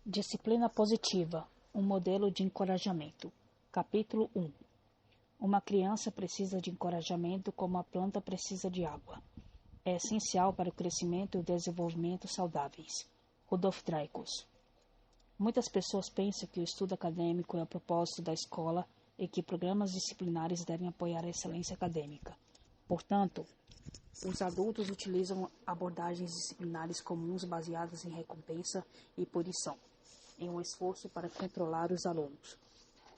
Disciplina positiva, um modelo de encorajamento. Capítulo 1. Uma criança precisa de encorajamento como a planta precisa de água. É essencial para o crescimento e o desenvolvimento saudáveis. Rudolf Dreikurs. Muitas pessoas pensam que o estudo acadêmico é o propósito da escola e que programas disciplinares devem apoiar a excelência acadêmica. Portanto, os adultos utilizam abordagens disciplinares comuns baseadas em recompensa e punição, em um esforço para controlar os alunos.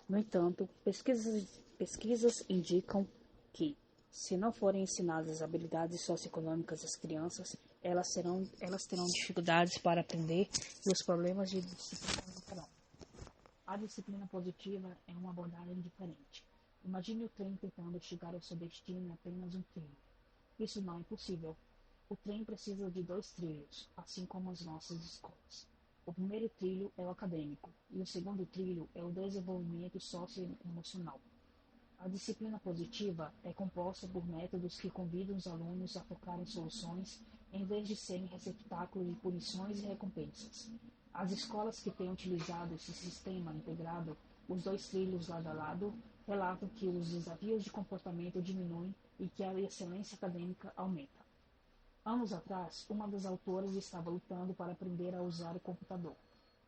No entanto, pesquisas indicam que, se não forem ensinadas habilidades socioeconômicas às crianças, elas terão dificuldades para aprender e os problemas de disciplina aumentarão. A disciplina positiva é uma abordagem diferente. Imagine o trem tentando chegar ao seu destino em apenas um trilho. Isso não é possível. O trem precisa de 2 trilhos, assim como as nossas escolas. O primeiro trilho é o acadêmico, e o segundo trilho é o desenvolvimento socioemocional. A disciplina positiva é composta por métodos que convidam os alunos a focar em soluções, em vez de serem receptáculos de punições e recompensas. As escolas que têm utilizado esse sistema integrado, os 2 trilhos lado a lado, relatam que os desafios de comportamento diminuem e que a excelência acadêmica aumenta. Anos atrás, uma das autoras estava lutando para aprender a usar o computador.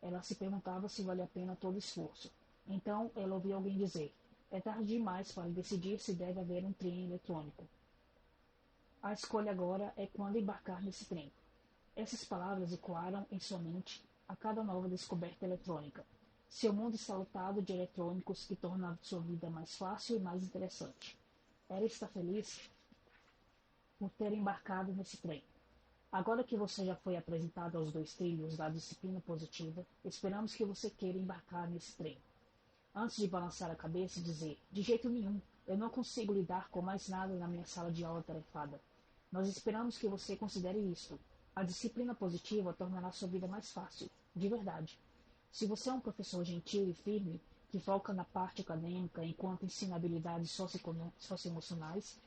Ela se perguntava se valia a pena todo esforço. Então, ela ouviu alguém dizer: é tarde demais para decidir se deve haver um trem eletrônico. A escolha agora é quando embarcar nesse trem. Essas palavras ecoaram em sua mente a cada nova descoberta eletrônica. Seu mundo está lotado de eletrônicos que tornam sua vida mais fácil e mais interessante. Ela está feliz por ter embarcado nesse trem. Agora que você já foi apresentado aos 2 trilhos da disciplina positiva, esperamos que você queira embarcar nesse trem. Antes de balançar a cabeça e dizer: de jeito nenhum, eu não consigo lidar com mais nada na minha sala de aula tarefada. Nós esperamos que você considere isto. A disciplina positiva tornará sua vida mais fácil, de verdade. Se você é um professor gentil e firme, que foca na parte acadêmica enquanto ensina habilidades socioemocionais,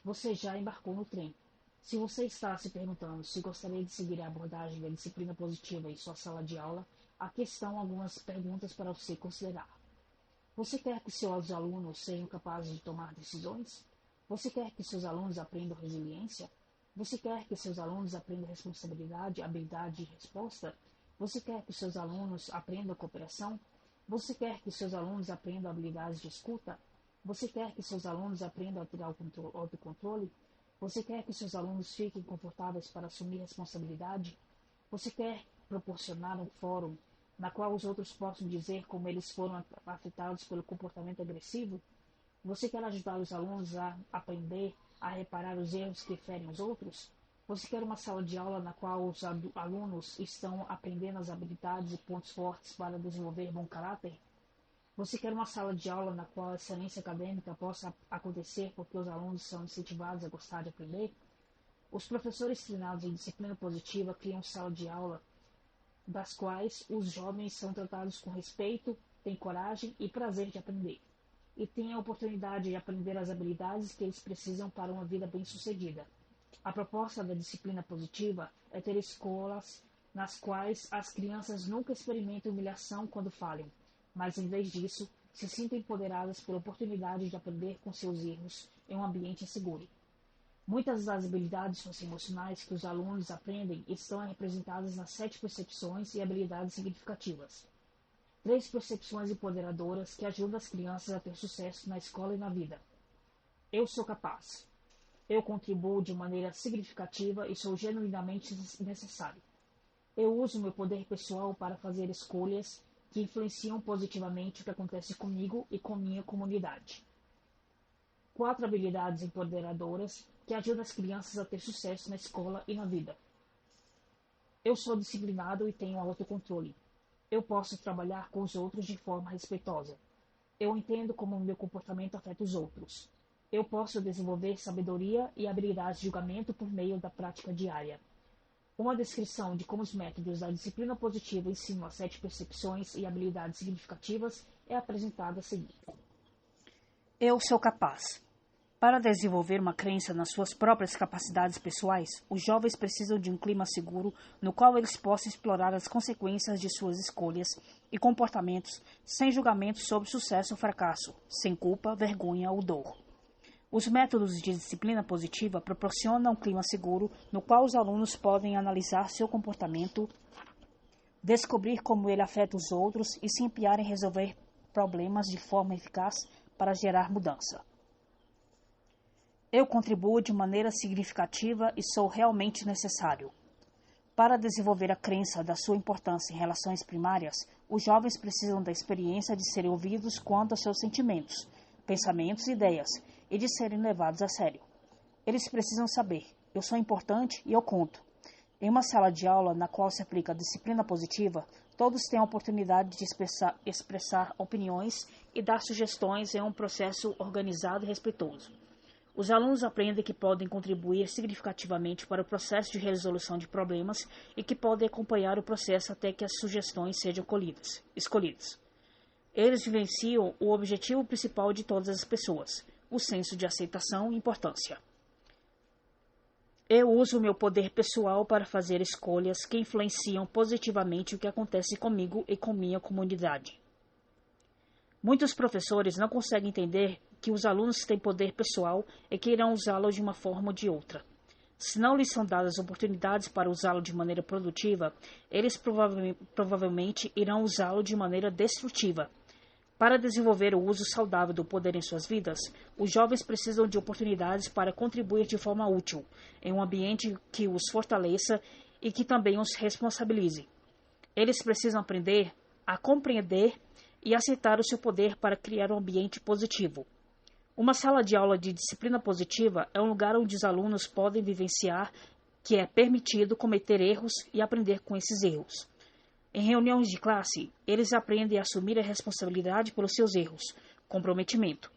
você já embarcou no trem. Se você está se perguntando se gostaria de seguir a abordagem da disciplina positiva em sua sala de aula, aqui estão algumas perguntas para você considerar. Você quer que seus alunos sejam capazes de tomar decisões? Você quer que seus alunos aprendam resiliência? Você quer que seus alunos aprendam responsabilidade, habilidade de resposta? Você quer que seus alunos aprendam cooperação? Você quer que seus alunos aprendam habilidades de escuta? Você quer que seus alunos aprendam a ter autocontrole? Você quer que seus alunos fiquem confortáveis para assumir responsabilidade? Você quer proporcionar um fórum na qual os outros possam dizer como eles foram afetados pelo comportamento agressivo? Você quer ajudar os alunos a aprender a reparar os erros que ferem os outros? Você quer uma sala de aula na qual os alunos estão aprendendo as habilidades e pontos fortes para desenvolver bom caráter? Você quer uma sala de aula na qual a excelência acadêmica possa acontecer porque os alunos são incentivados a gostar de aprender? Os professores treinados em disciplina positiva criam sala de aula das quais os jovens são tratados com respeito, têm coragem e prazer de aprender, e têm a oportunidade de aprender as habilidades que eles precisam para uma vida bem-sucedida. A proposta da disciplina positiva é ter escolas nas quais as crianças nunca experimentam humilhação quando falham, mas, em vez disso, se sintam empoderadas pela oportunidade de aprender com seus erros em um ambiente seguro. Muitas das habilidades socioemocionais que os alunos aprendem estão representadas nas 7 percepções e habilidades significativas. 3 percepções empoderadoras que ajudam as crianças a ter sucesso na escola e na vida. Eu sou capaz. Eu contribuo de maneira significativa e sou genuinamente necessário. Eu uso meu poder pessoal para fazer escolhas que influenciam positivamente o que acontece comigo e com minha comunidade. 4 habilidades empoderadoras que ajudam as crianças a ter sucesso na escola e na vida. Eu sou disciplinado e tenho autocontrole. Eu posso trabalhar com os outros de forma respeitosa. Eu entendo como o meu comportamento afeta os outros. Eu posso desenvolver sabedoria e habilidade de julgamento por meio da prática diária. Uma descrição de como os métodos da disciplina positiva ensinam as 7 percepções e habilidades significativas é apresentada a seguir. Eu sou capaz. Para desenvolver uma crença nas suas próprias capacidades pessoais, os jovens precisam de um clima seguro no qual eles possam explorar as consequências de suas escolhas e comportamentos sem julgamento sobre sucesso ou fracasso, sem culpa, vergonha ou dor. Os métodos de disciplina positiva proporcionam um clima seguro no qual os alunos podem analisar seu comportamento, descobrir como ele afeta os outros e se empenhar em resolver problemas de forma eficaz para gerar mudança. Eu contribuo de maneira significativa e sou realmente necessário. Para desenvolver a crença da sua importância em relações primárias, os jovens precisam da experiência de serem ouvidos quanto aos seus sentimentos, pensamentos e ideias, e de serem levados a sério. Eles precisam saber, eu sou importante e eu conto. Em uma sala de aula na qual se aplica a disciplina positiva, todos têm a oportunidade de expressar opiniões e dar sugestões em um processo organizado e respeitoso. Os alunos aprendem que podem contribuir significativamente para o processo de resolução de problemas e que podem acompanhar o processo até que as sugestões sejam escolhidas. Eles vivenciam o objetivo principal de todas as pessoas, o senso de aceitação e importância. Eu uso o meu poder pessoal para fazer escolhas que influenciam positivamente o que acontece comigo e com minha comunidade. Muitos professores não conseguem entender que os alunos têm poder pessoal e que irão usá-lo de uma forma ou de outra. Se não lhes são dadas oportunidades para usá-lo de maneira produtiva, eles provavelmente irão usá-lo de maneira destrutiva. Para desenvolver o uso saudável do poder em suas vidas, os jovens precisam de oportunidades para contribuir de forma útil, em um ambiente que os fortaleça e que também os responsabilize. Eles precisam aprender a compreender e aceitar o seu poder para criar um ambiente positivo. Uma sala de aula de disciplina positiva é um lugar onde os alunos podem vivenciar que é permitido cometer erros e aprender com esses erros. Em reuniões de classe, eles aprendem a assumir a responsabilidade pelos seus erros, comprometimento,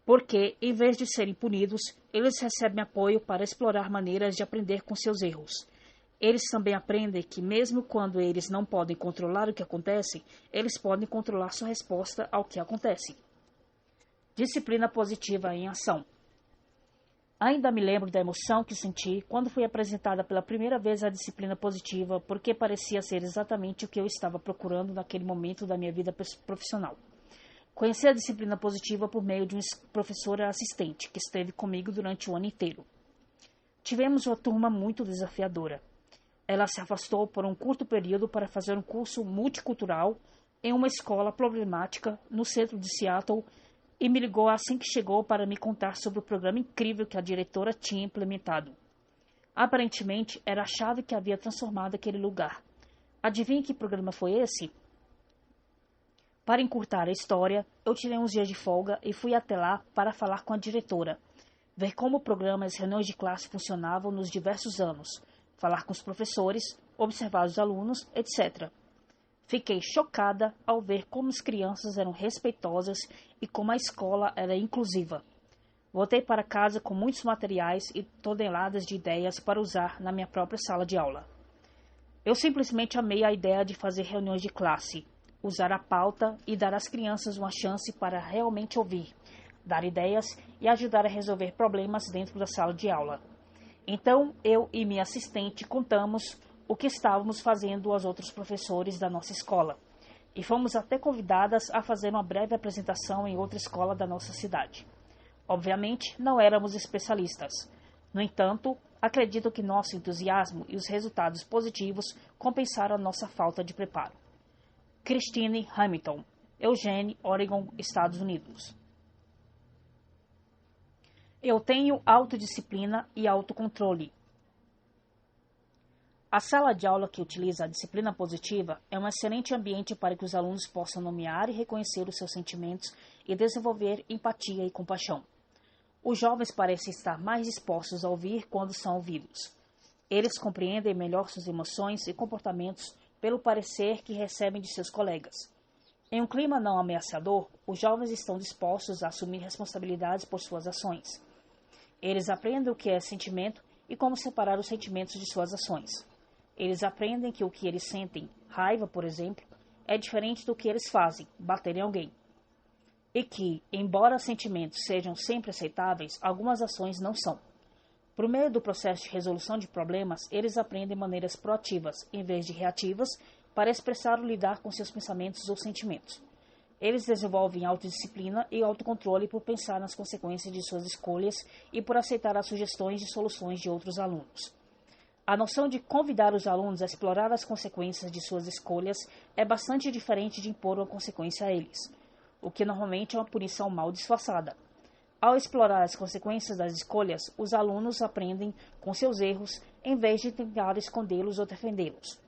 porque, em vez de serem punidos, eles recebem apoio para explorar maneiras de aprender com seus erros. Eles também aprendem que, mesmo quando eles não podem controlar o que acontece, eles podem controlar sua resposta ao que acontece. Disciplina positiva em ação. Ainda me lembro da emoção que senti quando fui apresentada pela primeira vez a disciplina positiva, porque parecia ser exatamente o que eu estava procurando naquele momento da minha vida profissional. Conheci a disciplina positiva por meio de uma professora assistente que esteve comigo durante o ano inteiro. Tivemos uma turma muito desafiadora. Ela se afastou por um curto período para fazer um curso multicultural em uma escola problemática no centro de Seattle e me ligou assim que chegou para me contar sobre o programa incrível que a diretora tinha implementado. Aparentemente, era a chave que havia transformado aquele lugar. Adivinhe que programa foi esse? Para encurtar a história, eu tirei uns dias de folga e fui até lá para falar com a diretora, ver como o programa e as reuniões de classe funcionavam nos diversos anos, falar com os professores, observar os alunos, etc. Fiquei chocada ao ver como as crianças eram respeitosas e como a escola era inclusiva. Voltei para casa com muitos materiais e toneladas de ideias para usar na minha própria sala de aula. Eu simplesmente amei a ideia de fazer reuniões de classe, usar a pauta e dar às crianças uma chance para realmente ouvir, dar ideias e ajudar a resolver problemas dentro da sala de aula. Então, eu e minha assistente contamos o que estávamos fazendo aos outros professores da nossa escola, e fomos até convidadas a fazer uma breve apresentação em outra escola da nossa cidade. Obviamente, não éramos especialistas. No entanto, acredito que nosso entusiasmo e os resultados positivos compensaram a nossa falta de preparo. Christine Hamilton, Eugene, Oregon, Estados Unidos. Eu tenho autodisciplina e autocontrole. A sala de aula que utiliza a disciplina positiva é um excelente ambiente para que os alunos possam nomear e reconhecer os seus sentimentos e desenvolver empatia e compaixão. Os jovens parecem estar mais dispostos a ouvir quando são ouvidos. Eles compreendem melhor suas emoções e comportamentos pelo parecer que recebem de seus colegas. Em um clima não ameaçador, os jovens estão dispostos a assumir responsabilidades por suas ações. Eles aprendem o que é sentimento e como separar os sentimentos de suas ações. Eles aprendem que o que eles sentem, raiva, por exemplo, é diferente do que eles fazem, bater em alguém. e que, embora sentimentos sejam sempre aceitáveis, algumas ações não são. Por meio do processo de resolução de problemas, eles aprendem maneiras proativas, em vez de reativas, para expressar ou lidar com seus pensamentos ou sentimentos. Eles desenvolvem autodisciplina e autocontrole por pensar nas consequências de suas escolhas e por aceitar as sugestões de soluções de outros alunos. A noção de convidar os alunos a explorar as consequências de suas escolhas é bastante diferente de impor uma consequência a eles, o que normalmente é uma punição mal disfarçada. Ao explorar as consequências das escolhas, os alunos aprendem com seus erros em vez de tentar escondê-los ou defendê-los.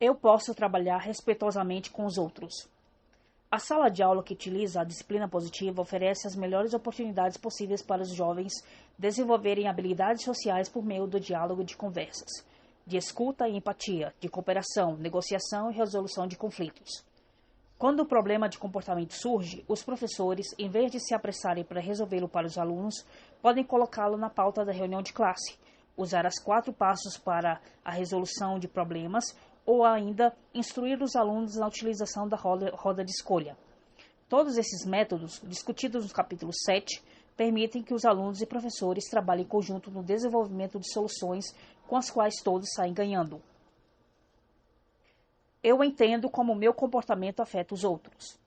Eu posso trabalhar respeitosamente com os outros. A sala de aula que utiliza a disciplina positiva oferece as melhores oportunidades possíveis para os jovens desenvolverem habilidades sociais por meio do diálogo de conversas, de escuta e empatia, de cooperação, negociação e resolução de conflitos. Quando o problema de comportamento surge, os professores, em vez de se apressarem para resolvê-lo para os alunos, podem colocá-lo na pauta da reunião de classe, usar as 4 passos para a resolução de problemas ou ainda instruir os alunos na utilização da roda de escolha. Todos esses métodos, discutidos no capítulo 7, permitem que os alunos e professores trabalhem em conjunto no desenvolvimento de soluções com as quais todos saem ganhando. Eu entendo como o meu comportamento afeta os outros.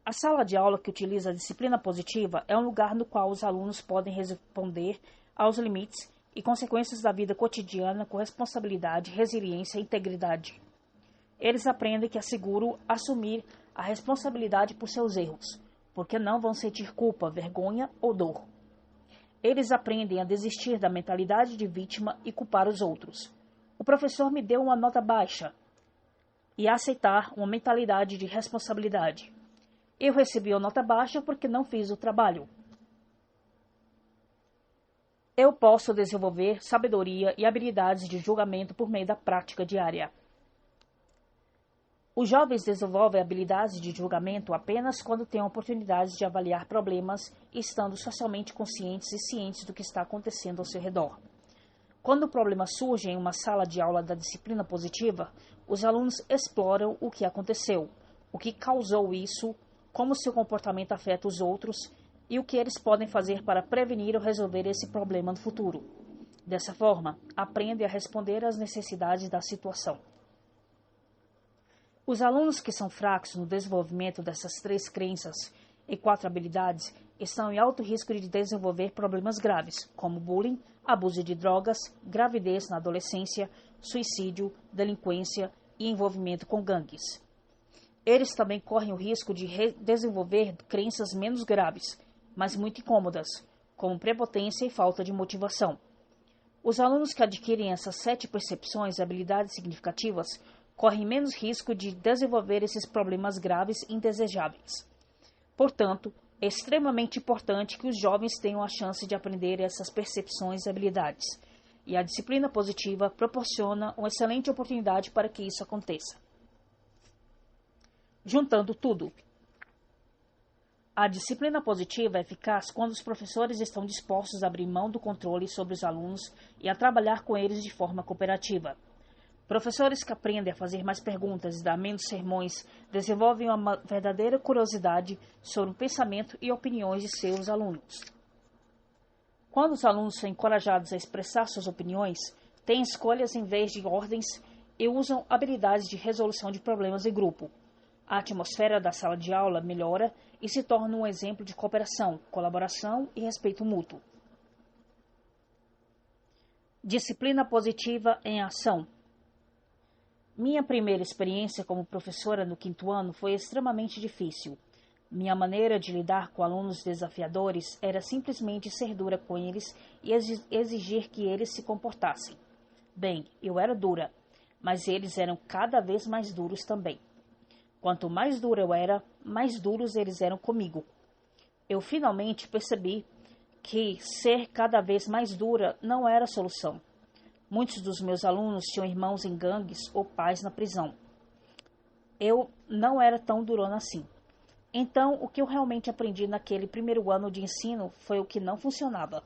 A sala de aula que utiliza a disciplina positiva é um lugar no qual os alunos podem responder aos limites e consequências da vida cotidiana com responsabilidade, resiliência e integridade. Eles aprendem que é seguro assumir a responsabilidade por seus erros, porque não vão sentir culpa, vergonha ou dor. Eles aprendem a desistir da mentalidade de vítima e culpar os outros. O professor me deu uma nota baixa e a aceitar uma mentalidade de responsabilidade. Eu recebi a nota baixa porque não fiz o trabalho. Eu posso desenvolver sabedoria e habilidades de julgamento por meio da prática diária. Os jovens desenvolvem habilidades de julgamento apenas quando têm oportunidades de avaliar problemas, estando socialmente conscientes e cientes do que está acontecendo ao seu redor. Quando o problema surge em uma sala de aula da disciplina positiva, os alunos exploram o que aconteceu, o que causou isso, como seu comportamento afeta os outros e o que eles podem fazer para prevenir ou resolver esse problema no futuro. Dessa forma, aprendem a responder às necessidades da situação. Os alunos que são fracos no desenvolvimento dessas 3 crenças e 4 habilidades estão em alto risco de desenvolver problemas graves, como bullying, abuso de drogas, gravidez na adolescência, suicídio, delinquência e envolvimento com gangues. Eles também correm o risco de desenvolver crenças menos graves, mas muito incômodas, como prepotência e falta de motivação. Os alunos que adquirem essas 7 percepções e habilidades significativas correm menos risco de desenvolver esses problemas graves e indesejáveis. Portanto, é extremamente importante que os jovens tenham a chance de aprender essas percepções e habilidades, e a disciplina positiva proporciona uma excelente oportunidade para que isso aconteça. Juntando tudo, a disciplina positiva é eficaz quando os professores estão dispostos a abrir mão do controle sobre os alunos e a trabalhar com eles de forma cooperativa. Professores que aprendem a fazer mais perguntas e dar menos sermões desenvolvem uma verdadeira curiosidade sobre o pensamento e opiniões de seus alunos. Quando os alunos são encorajados a expressar suas opiniões, têm escolhas em vez de ordens e usam habilidades de resolução de problemas em grupo. A atmosfera da sala de aula melhora e se torna um exemplo de cooperação, colaboração e respeito mútuo. Disciplina positiva em ação. Minha primeira experiência como professora no 5º ano foi extremamente difícil. Minha maneira de lidar com alunos desafiadores era simplesmente ser dura com eles e exigir que eles se comportassem. Bem, eu era dura, mas eles eram cada vez mais duros também. Quanto mais dura eu era, mais duros eles eram comigo. Eu finalmente percebi que ser cada vez mais dura não era a solução. Muitos dos meus alunos tinham irmãos em gangues ou pais na prisão. Eu não era tão durona assim. Então, o que eu realmente aprendi naquele primeiro ano de ensino foi o que não funcionava.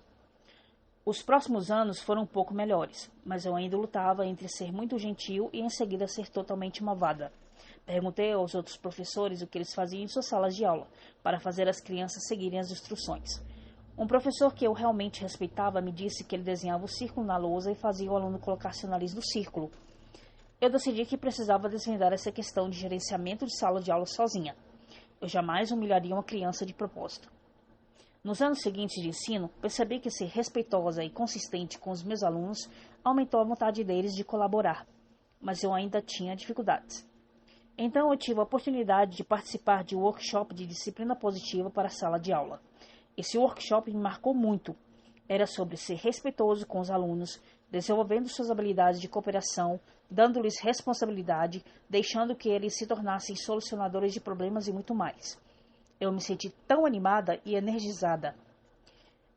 Os próximos anos foram um pouco melhores, mas eu ainda lutava entre ser muito gentil e em seguida ser totalmente malvada. Perguntei aos outros professores o que eles faziam em suas salas de aula, para fazer as crianças seguirem as instruções. Um professor que eu realmente respeitava me disse que ele desenhava o círculo na lousa e fazia o aluno colocar seu nariz no círculo. Eu decidi que precisava desvendar essa questão de gerenciamento de sala de aula sozinha. Eu jamais humilharia uma criança de propósito. Nos anos seguintes de ensino, percebi que ser respeitosa e consistente com os meus alunos aumentou a vontade deles de colaborar, mas eu ainda tinha dificuldades. Então eu tive a oportunidade de participar de um workshop de disciplina positiva para a sala de aula. Esse workshop me marcou muito. Era sobre ser respeitoso com os alunos, desenvolvendo suas habilidades de cooperação, dando-lhes responsabilidade, deixando que eles se tornassem solucionadores de problemas e muito mais. Eu me senti tão animada e energizada.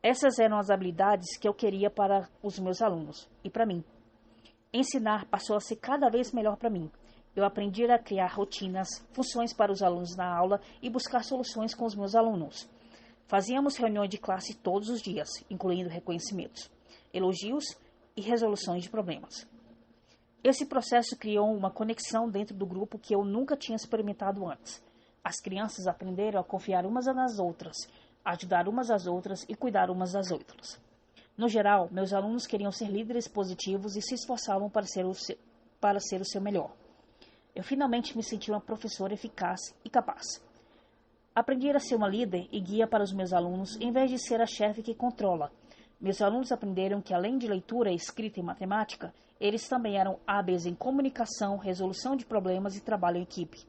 Essas eram as habilidades que eu queria para os meus alunos e para mim. Ensinar passou a ser cada vez melhor para mim. Eu aprendi a criar rotinas, funções para os alunos na aula e buscar soluções com os meus alunos. Fazíamos reuniões de classe todos os dias, incluindo reconhecimentos, elogios e resoluções de problemas. Esse processo criou uma conexão dentro do grupo que eu nunca tinha experimentado antes. As crianças aprenderam a confiar umas nas outras, ajudar umas às outras e cuidar umas das outras. No geral, meus alunos queriam ser líderes positivos e se esforçavam para ser o seu melhor. Eu finalmente me senti uma professora eficaz e capaz. Aprendi a ser uma líder e guia para os meus alunos, em vez de ser a chefe que controla. Meus alunos aprenderam que, além de leitura, escrita e matemática, eles também eram hábeis em comunicação, resolução de problemas e trabalho em equipe.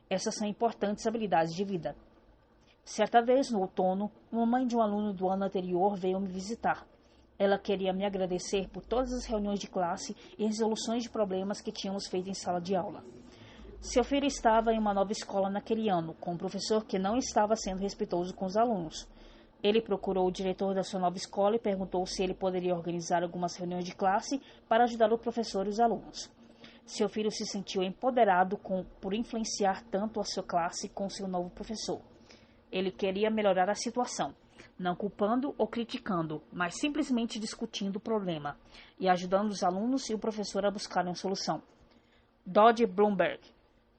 Essas são importantes habilidades de vida. Certa vez, no outono, uma mãe de um aluno do ano anterior veio me visitar. Ela queria me agradecer por todas as reuniões de classe e resoluções de problemas que tínhamos feito em sala de aula. Seu filho estava em uma nova escola naquele ano, com um professor que não estava sendo respeitoso com os alunos. Ele procurou o diretor da sua nova escola e perguntou se ele poderia organizar algumas reuniões de classe para ajudar o professor e os alunos. Seu filho se sentiu empoderado por influenciar tanto a sua classe com seu novo professor. Ele queria melhorar a situação, não culpando ou criticando, mas simplesmente discutindo o problema e ajudando os alunos e o professor a buscarem uma solução. Dodge Bloomberg,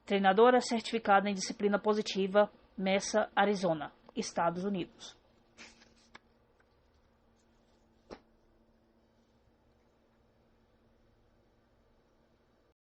treinadora certificada em disciplina positiva, Mesa, Arizona, Estados Unidos.